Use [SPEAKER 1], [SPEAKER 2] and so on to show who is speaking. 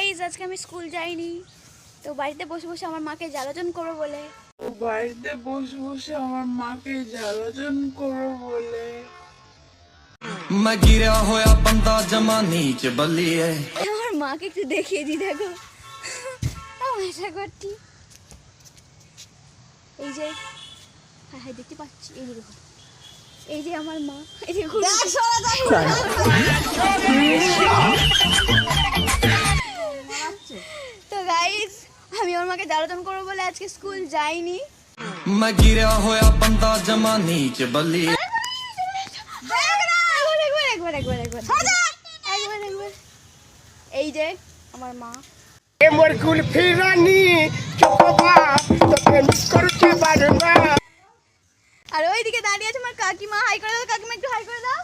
[SPEAKER 1] Guys আজকে আমি school যাইনি, তো বাড়িতে বসে বসে আমার মাকে জ্বালাতন করবো বলে
[SPEAKER 2] मैं गिरा होया बंदा जमा नीच बलिए
[SPEAKER 1] আমার মাকে একটু দেখিয়ে দিই। দেখো আশা করছি এই যে হ্যাঁ হ্যাঁ দেখতে পাচ্ছি, এই যে দেখো, এই যে আমার মা, এই যে তো গাইস আমি ওর মাকে জ্বালাতন করবো বলে আজকে স্কুল যাইনি।
[SPEAKER 2] मैं गिरा होया बंदा जमा नीच बलिए
[SPEAKER 1] এই যে আমার মা,
[SPEAKER 3] মোর কুলফি রানী চকোবা তোকে মিস করতে পারে না।
[SPEAKER 1] আর ওইদিকে দাঁড়িয়ে আছে আমার কাকিমা। হাই করে দাও কাকিমা, একটু হাই করে দাও।